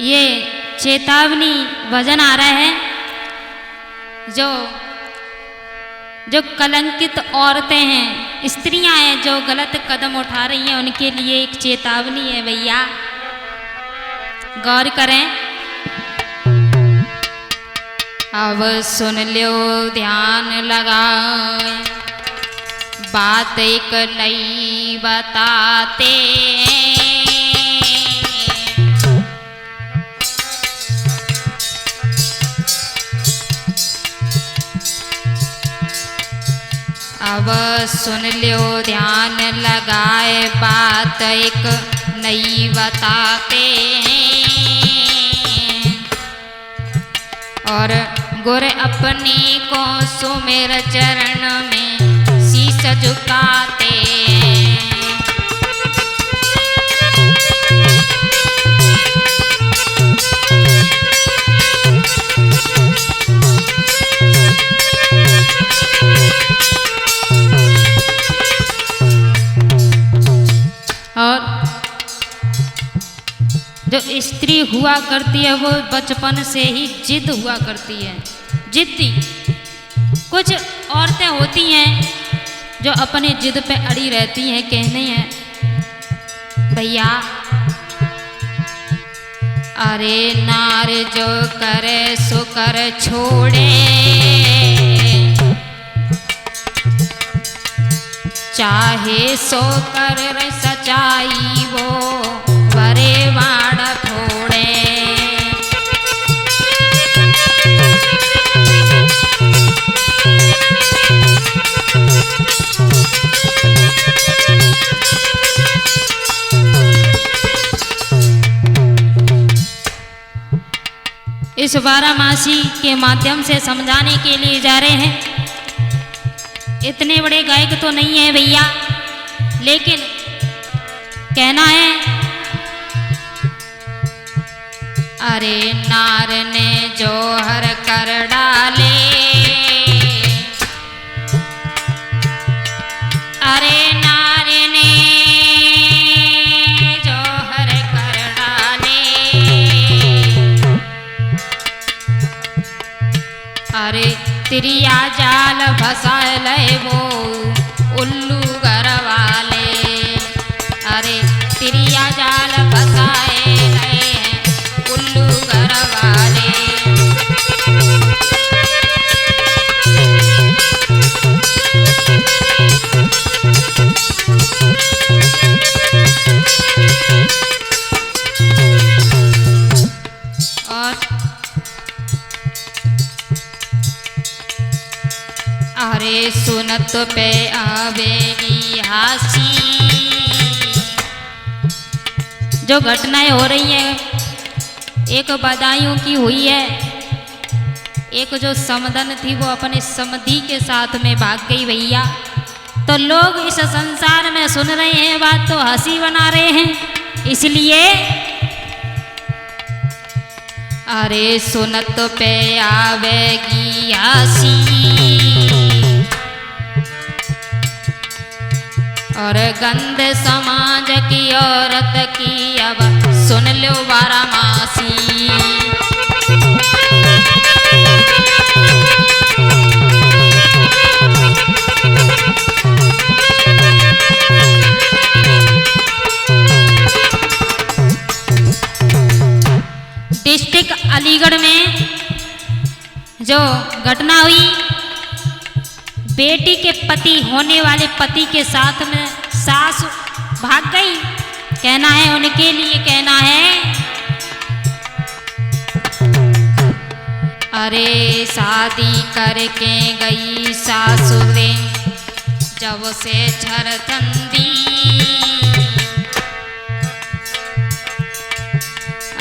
ये चेतावनी भजन आ रहा है। जो कलंकित औरतें हैं, स्त्रियां हैं जो गलत कदम उठा रही हैं, उनके लिए एक चेतावनी है भैया, गौर करें। अब सुन लो ध्यान लगाए, बात एक नई बताते हैं। अब सुन लो ध्यान लगाए, बात एक नई बताते हैं। और गुर अपने को सुमेर चरण में शीश झुकाते हैं। और जो स्त्री हुआ करती है वो बचपन से ही जिद हुआ करती है, जिद्दी। कुछ औरतें होती हैं जो अपने जिद पे अड़ी रहती हैं, कहने हैं भैया अरे नार जो करे सो कर छोड़े, चाहे सो कर सच्चाई वो बरे वाड़ फोड़े। इस बारामासी के माध्यम से समझाने के लिए जा रहे हैं। इतने बड़े गायक तो नहीं है भैया, लेकिन कहना है अरे नार ने जोहर कर डाले, अरे नार ने जोहर कर डाले, अरे तिरिया जाल फंसा ले वो उल्लू घर वाले, अरे तिरिया जाल फंसाए गए हैं उल्लू घर वाले। और अरे सुनत पे आवेगी हासी। जो घटनाएं हो रही हैं, एक बदायूं की हुई है, एक जो समदन थी वो अपने समधी के साथ में भाग गई भैया। तो लोग इस संसार में सुन रहे हैं बात तो हंसी बना रहे हैं, इसलिए अरे सुनत पे आवेगी हंसी। और गंध समाज की औरत की अब सुन लो बारामासी। डिस्ट्रिक्ट अलीगढ़ में जो घटना हुई, बेटी के पति होने वाले पति के साथ में सास भाग गई। कहना है उनके लिए, कहना है अरे शादी करके गई सासुरे जब से छरचंदी,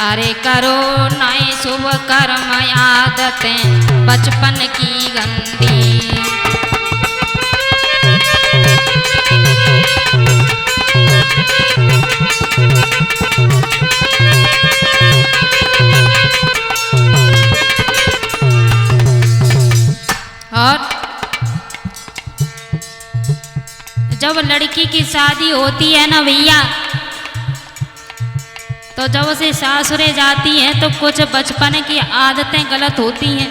अरे करो नए शुभ कर्म आदतें बचपन की गंदी। और जब लड़की की शादी होती है ना भैया, तो जब उसे सासुरे जाती है तो कुछ बचपन की आदतें गलत होती हैं।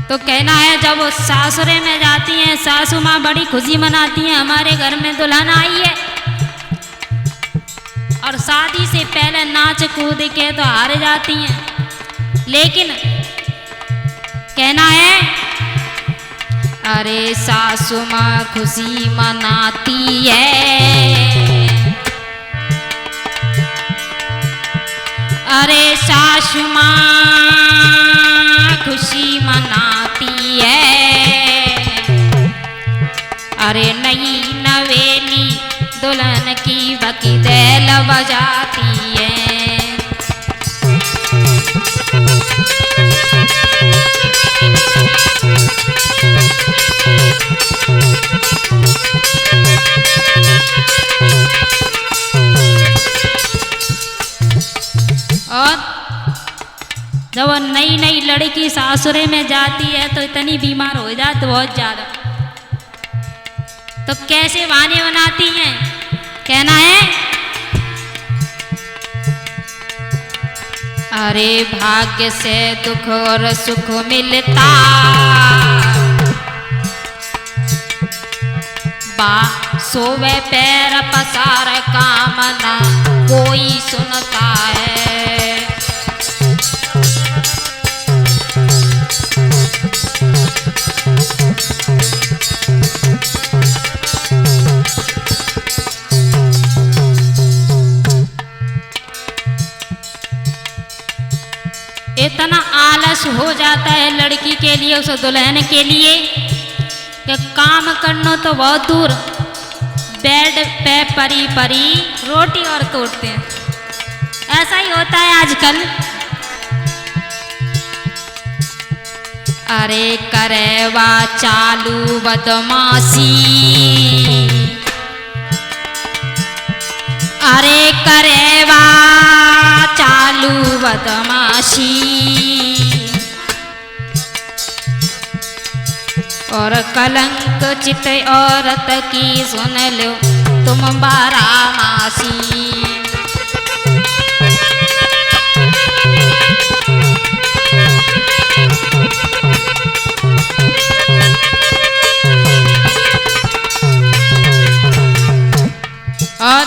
तो कहना है जब वो सासुरे में जाती हैं, सासू माँ बड़ी खुशी मनाती हैं, हमारे घर में दुल्हन आई है, और शादी से पहले नाच कूद के तो हार जाती हैं। लेकिन कहना है अरे सासू माँ खुशी मनाती है, अरे सासू माँ खुशी मनाती है, अरे नई नवेली दुल्हन की बकीदैल बजाती है। और जब वो नई नई लड़की सासुरे में जाती है तो इतनी बीमार हो जाती बहुत ज्यादा, तो कैसे बहाने बनाती हैं। कहना है अरे भाग्य से दुख और सुख मिलता, बा सोवे पैर पसार कामना कोई सुनता है। इतना आलस हो जाता है लड़की के लिए, उस दुल्हन के लिए कि काम करना तो बहुत दूर, बेड पे परी परी रोटी और तोड़ते हैं। ऐसा ही होता है आजकल। अरे करेवा चालू बदमाशी, अरे करेवा चालू बदमाशी, और कलंक चित औरत की सुन लो तुम बारामासी। और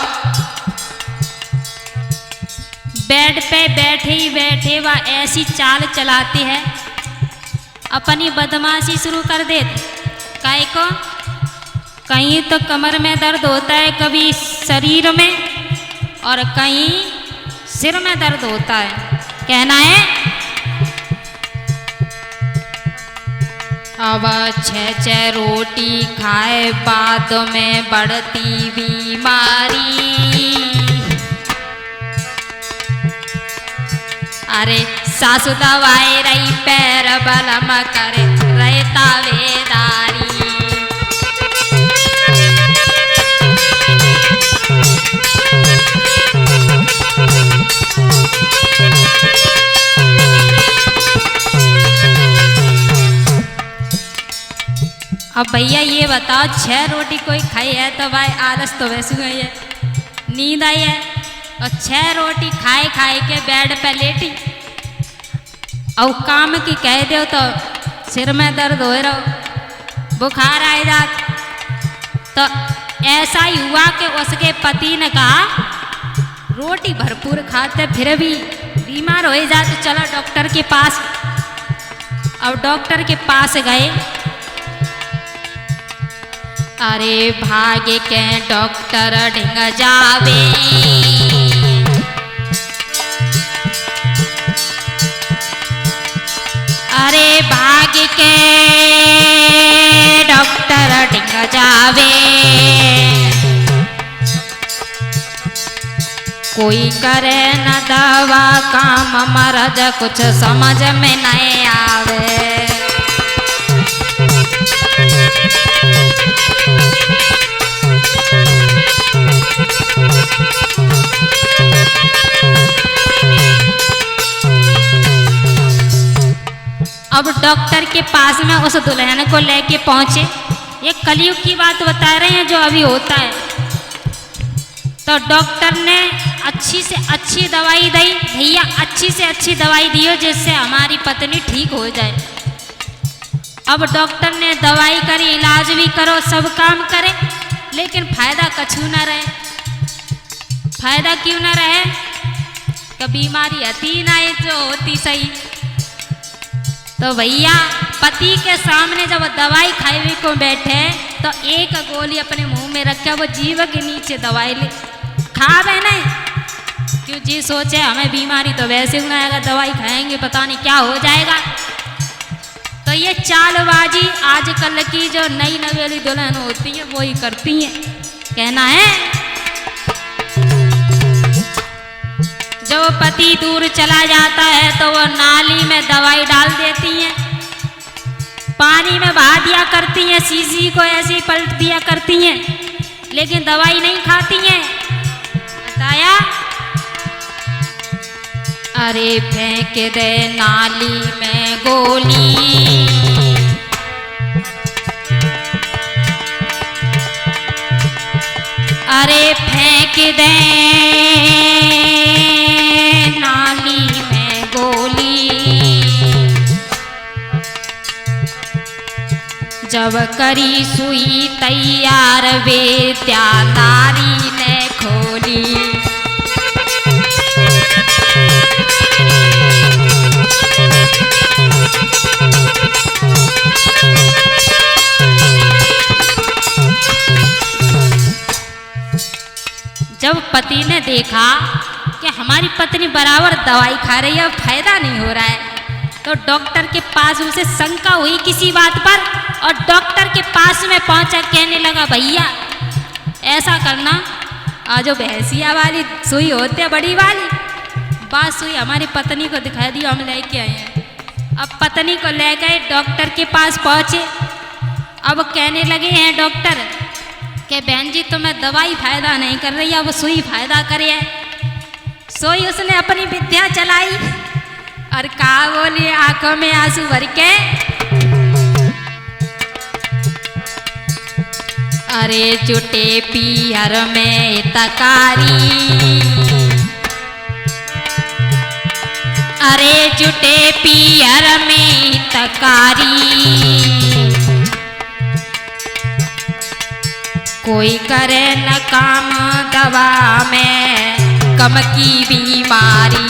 बेड पे बैठे ही बैठे वह ऐसी चाल चलाती है, अपनी बदमाशी शुरू कर देते। काहे को? कहीं तो कमर में दर्द होता है, कभी शरीर में, और कहीं सिर में दर्द होता है। कहना है अब 6-6 रोटी खाए बाद में बढ़ती बीमारी, अरे सासु दवाई रही पैर बलम करे रहता वेदारी। अब भैया ये बताओ 6 रोटी कोई खाई है तो भाई आलस तो वैसे गई है, नींद आई है, और 6 रोटी खाए खाए के बेड पे लेटी, और काम की कह दो तो सिर में दर्द हो रहा, बुखार आ जात। तो ऐसा ही हुआ कि उसके पति ने कहा रोटी भरपूर खाते फिर भी बीमार हो जाते, चलो डॉक्टर के पास। अब डॉक्टर के पास गए, अरे भाग्य के डॉक्टर ढिंग जावे, अरे भाग्य के डॉक्टर ढिंग जावे, कोई करे न दवा काम मरज कुछ समझ में नहीं आवे। अब डॉक्टर के पास में उस दुल्हन को लेके पहुंचे, ये कलयुग की बात बता रहे हैं जो अभी होता है। तो डॉक्टर ने अच्छी से अच्छी दवाई दी, भैया अच्छी से अच्छी दवाई दियो जिससे हमारी पत्नी ठीक हो जाए। अब डॉक्टर ने दवाई करी, इलाज भी करो, सब काम करे, लेकिन फायदा कछु न रहे। फायदा क्यों न रहे? कि बीमारी आती ना जो होती सही। तो भैया पति के सामने जब दवाई खाए को बैठे तो एक गोली अपने मुंह में रखे, वो जीभ के नीचे दवाई ले खावे नहीं। क्यों जी सोचे हमें बीमारी तो वैसे ही ना आएगा, दवाई खाएंगे पता नहीं क्या हो जाएगा। तो ये चालबाजी आजकल की जो नई नवेली दुल्हन होती है वो ही करती हैं। कहना है जब पति दूर चला जाता है तो वो नाली में दवाई डाल देती हैं, पानी में बहा दिया करती हैं, शीशी को ऐसे ही पलट दिया करती हैं, लेकिन दवाई नहीं खाती हैं। बताया अरे फेंक दे नाली में गोली, अरे फेंक दे नाली में गोली, जब करी सुई तैयार विद्या नारी ने खोली। जब पति ने देखा कि हमारी पत्नी बराबर दवाई खा रही है, फायदा नहीं हो रहा है, तो डॉक्टर के पास उसे शंका हुई किसी बात पर, और डॉक्टर के पास में पहुंचा, कहने लगा भैया ऐसा करना, जो भैंसिया वाली सुई होती है बड़ी वाली, बात सुई हमारी पत्नी को दिखा दी, हम लेके आए हैं। अब पत्नी को ले गए, डॉक्टर के पास पहुंचे। अब कहने लगे हैं डॉक्टर कि बहन जी तुम्हें दवाई फायदा नहीं कर रही है, अब सुई फायदा करे है। सोई उसने अपनी विद्या चलाई और कहा बोली आंखों में आंसू भर के, अरे जुटे पीहर में तकारी, अरे जुटे पीहर में तकारी, कोई करे न काम दवा में कम की बीमारी।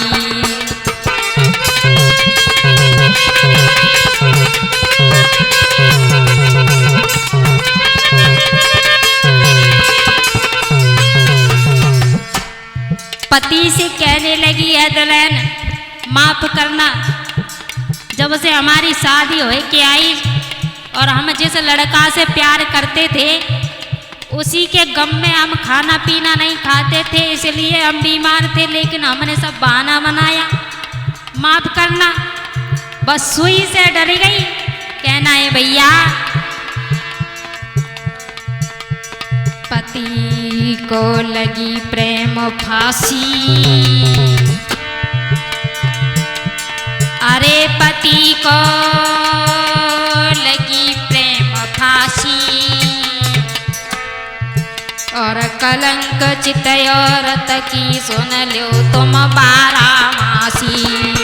पति से कहने लगी है दुल्हन माफ करना, जब से हमारी शादी हो के आई और हम जिस लड़का से प्यार करते थे उसी के गम में हम खाना पीना नहीं खाते थे, इसलिए हम बीमार थे, लेकिन हमने सब बहाना बनाया, माफ करना। बस सुई से डर गई। कहना है भैया पति को लगी प्रेम फांसी, अरे पति को लगी प्रेम फांसी, और कलंक चितौरत की सुन लो तुम बारामासी।